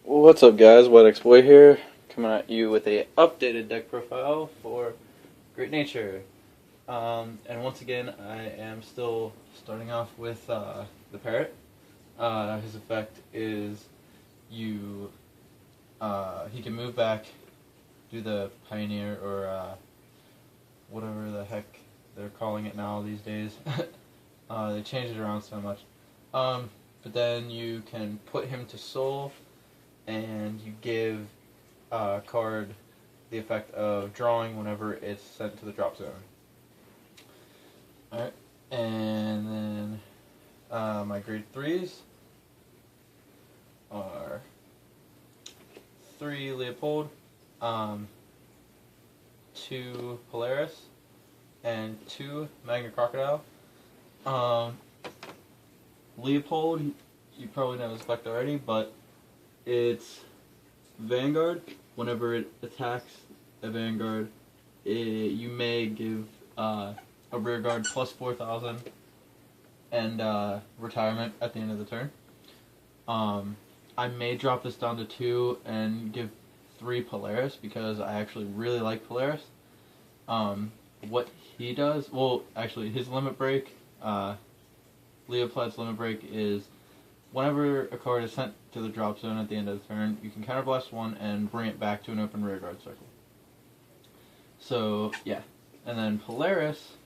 What's up, guys? Boy here, coming at you with a updated deck profile for Great Nature. And once again, I am still starting off with the Parrot. His effect is he can move back, do the Pioneer or whatever the heck they're calling it now these days. They changed it around so much. But then you can put him to Soul, and you give a card the effect of drawing whenever it's sent to the drop zone. Alright, and then my grade 3s are 3 Leopold, 2 Polaris, and 2 Magna Crocodile. Leopold, you probably know his effect already, but it's Vanguard. Whenever it attacks a Vanguard, you may give a rear guard plus 4,000 and retirement at the end of the turn. I may drop this down to 2 and give 3 Polaris because I actually really like Polaris. What he does, well, actually, his limit break, Leopold's limit break is whenever a card is sent to the drop zone at the end of the turn, you can counterblast 1 and bring it back to an open rearguard circle. So, yeah. And then Polaris,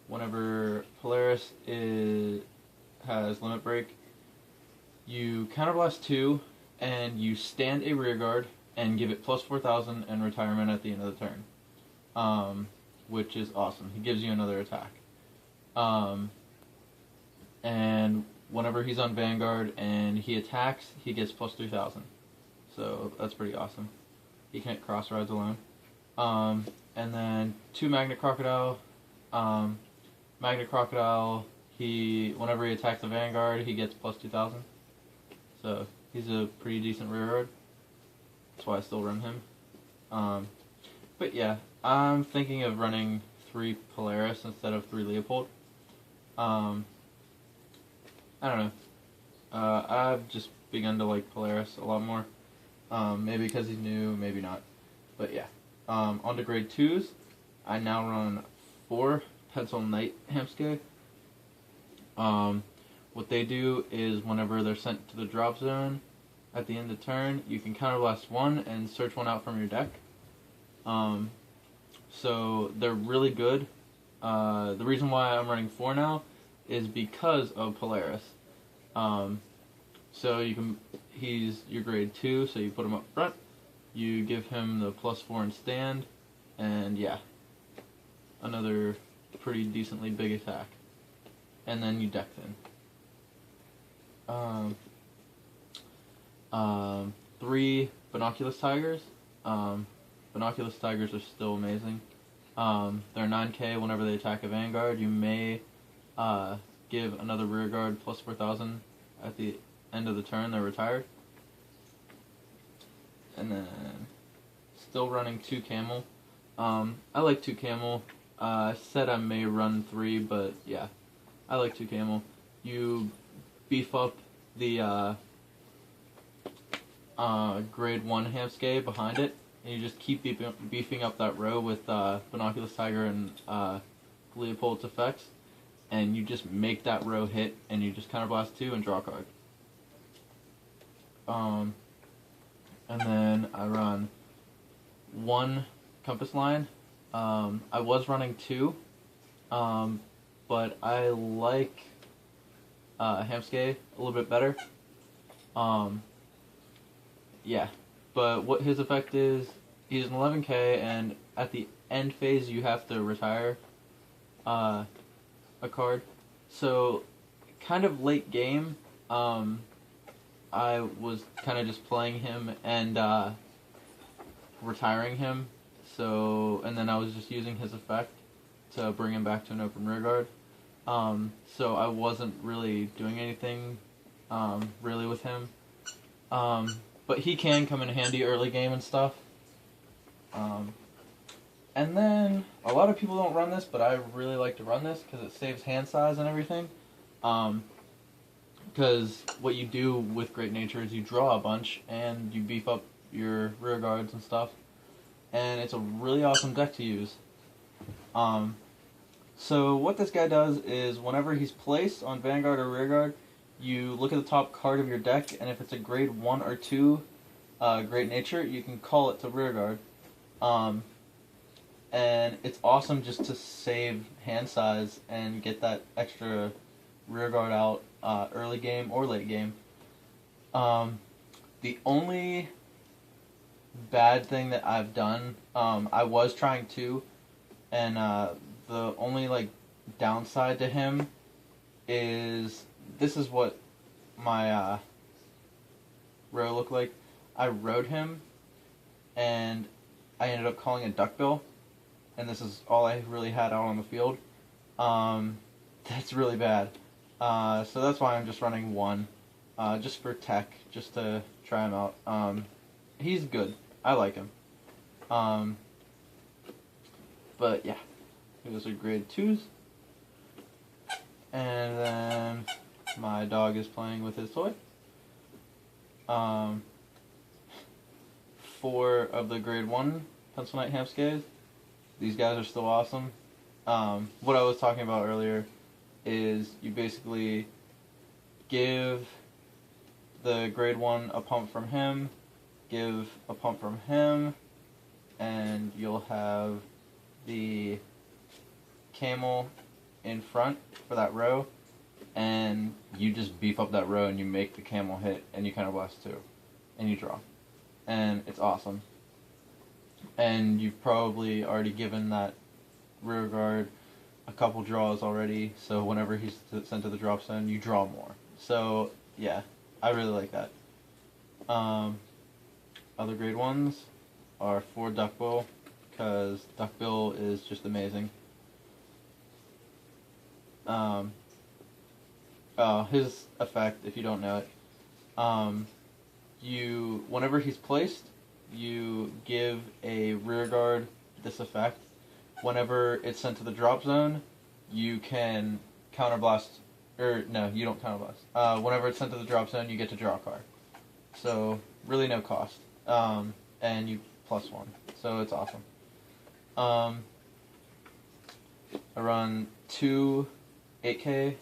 whenever Polaris has limit break, you counterblast 2 and you stand a rearguard and give it plus 4,000 and retirement at the end of the turn. Which is awesome. He gives you another attack. And whenever he's on Vanguard and he attacks, he gets plus 3,000. So that's pretty awesome. He can't cross rides alone. And then 2 Magna Crocodile. Magna Crocodile, whenever he attacks the Vanguard, he gets plus 2,000. So he's a pretty decent rearguard. That's why I still run him. But yeah, I'm thinking of running 3 Polaris instead of 3 Leopold. I don't know. I've just begun to like Polaris a lot more. Maybe because he's new, maybe not. But yeah. On to grade 2s, I now run 4 Pencil Knight Hamsuke. What they do is whenever they're sent to the drop zone at the end of turn, you can counterblast 1 and search 1 out from your deck. So they're really good. The reason why I'm running 4 now is because of Polaris. So he's your grade 2, so you put him up front, you give him the plus 4 and stand, and yeah, another pretty decently big attack. And then you deck in. 3 Binoculus Tigers. Binoculus Tigers are still amazing. They're 9k whenever they attack a Vanguard. You may give another rearguard plus 4,000 at the end of the turn. They're retired. And then still running 2 Camel. I like 2 Camel. I said I may run 3, but yeah, I like 2 Camel. You beef up the grade 1 Hamsuke behind it, and you just keep beefing up that row with Binoculus Tiger and Leopold's effects, and you just make that row hit, and you just counterblast 2 and draw a card. And then I run 1 Compass Line. I was running 2, but I like Hamsuke a little bit better. Yeah, but what his effect is, he's an 11k, and at the end phase you have to retire a card. So, kind of late game, I was kind of just playing him and retiring him. So, and then I was just using his effect to bring him back to an open rearguard. So I wasn't really doing anything really with him. But he can come in handy early game and stuff. And then, a lot of people don't run this, but I really like to run this because it saves hand size and everything. because what you do with Great Nature is you draw a bunch and you beef up your rear guards and stuff, and it's a really awesome deck to use. So what this guy does is whenever he's placed on Vanguard or Rearguard, you look at the top card of your deck, and if it's a grade 1 or 2 Great Nature, you can call it to Rearguard. And it's awesome just to save hand size and get that extra Rearguard out early game or late game. The only bad thing that I've done, I was trying to, and the only like downside to him is this is what my row looked like. I rode him, and I ended up calling a duckbill, and this is all I really had out on the field. That's really bad. So that's why I'm just running one, just for tech, just to try him out. He's good. I like him. But yeah, those are grade 2s. And then my dog is playing with his toy. 4 of the grade 1 Pencil Knight Hamscays. These guys are still awesome. What I was talking about earlier is you basically give the grade 1 a pump from him, give a pump from him, and you'll have the camel in front for that row, and you just beef up that row and you make the camel hit, and you kind of blast 2, and you draw. And it's awesome. And you've probably already given that rear guard a couple draws already, so whenever he's sent to the drop zone, you draw more. So, yeah, I really like that. Other grade 1s are 4 Duckbill, because Duckbill is just amazing. His effect, if you don't know it, whenever he's placed, you give a rear guard this effect. Whenever it's sent to the drop zone, you can counterblast, or no, you don't counterblast. Whenever it's sent to the drop zone, you get to draw a card. So, really no cost. And you +1. So it's awesome. I run 2 8K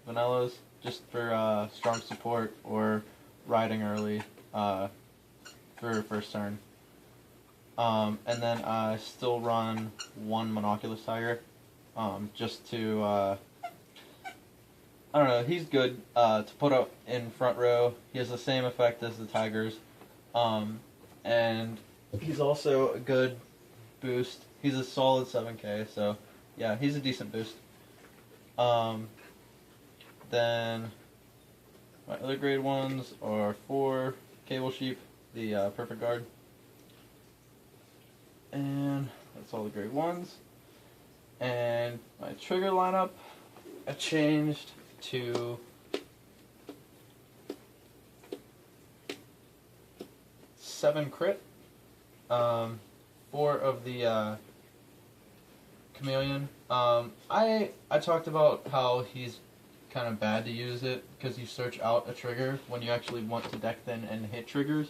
vanillas just for strong support or riding early for first turn. And then I still run 1 Monoculus Tiger just to, I don't know, he's good to put up in front row. He has the same effect as the Tigers. And he's also a good boost. He's a solid 7K, so yeah, he's a decent boost. Then my other grade 1s are 4 Cable Sheep, the Perfect Guard. And that's all the grade 1s. And my trigger lineup, I changed to seven crit, 4 of the Chameleon. I talked about how he's kind of bad to use it because you search out a trigger when you actually want to deck thin and hit triggers.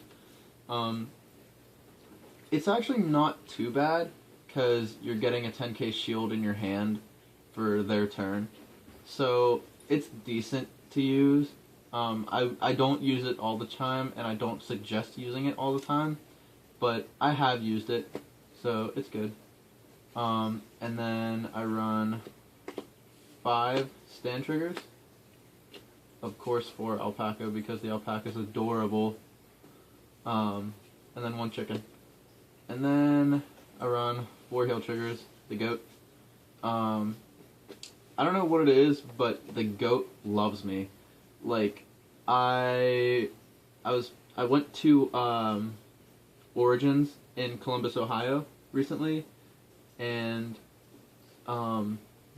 It's actually not too bad because you're getting a 10k shield in your hand for their turn, so it's decent to use. I don't use it all the time, and I don't suggest using it all the time, but I have used it, so it's good. And then I run 5 stand triggers. Of course 4 alpaca because the alpaca is adorable. And then 1 chicken. And then I run 4 hail triggers, the goat. I don't know what it is, but the goat loves me. Like, I went to Origins in Columbus, Ohio recently, and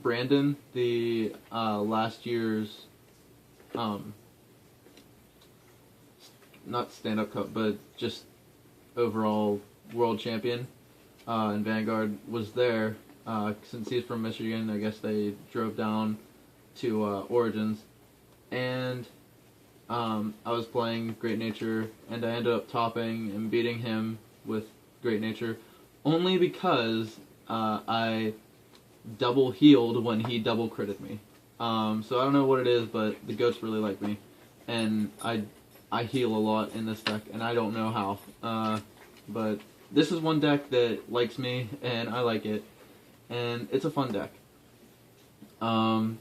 Brandon, the last year's not stand-up cup, but just overall world champion in Vanguard, was there. Since he's from Michigan, I guess they drove down to Origins, and I was playing Great Nature, and I ended up topping and beating him with Great Nature, only because I double healed when he double critted me. So I don't know what it is, but the goats really like me, and I heal a lot in this deck, and I don't know how. But this is one deck that likes me, and I like it, and it's a fun deck. And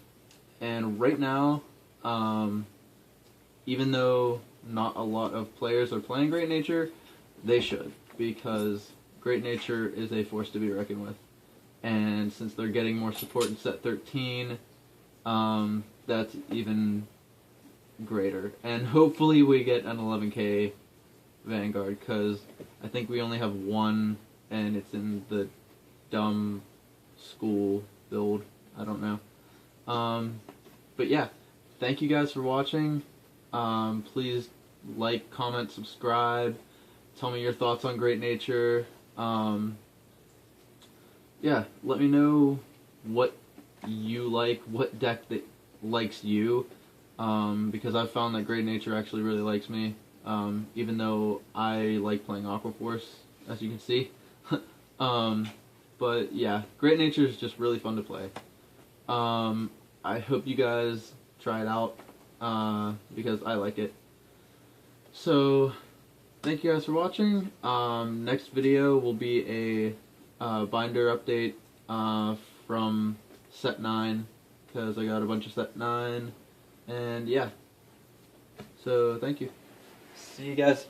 right now, even though not a lot of players are playing Great Nature, they should, because Great Nature is a force to be reckoned with. And since they're getting more support in set 13, that's even greater. And hopefully we get an 11k Vanguard, because I think we only have one, and it's in the dumb school build. I don't know. But yeah, thank you guys for watching. Please like, comment, subscribe. Tell me your thoughts on Great Nature. Yeah, let me know what you like, what deck that likes you, because I've found that Great Nature actually really likes me, even though I like playing Aqua Force, as you can see. But yeah, Great Nature is just really fun to play. I hope you guys try it out, because I like it. So, thank you guys for watching. Next video will be a binder update from set 9, because I got a bunch of set 9, and yeah. So, thank you. See you guys.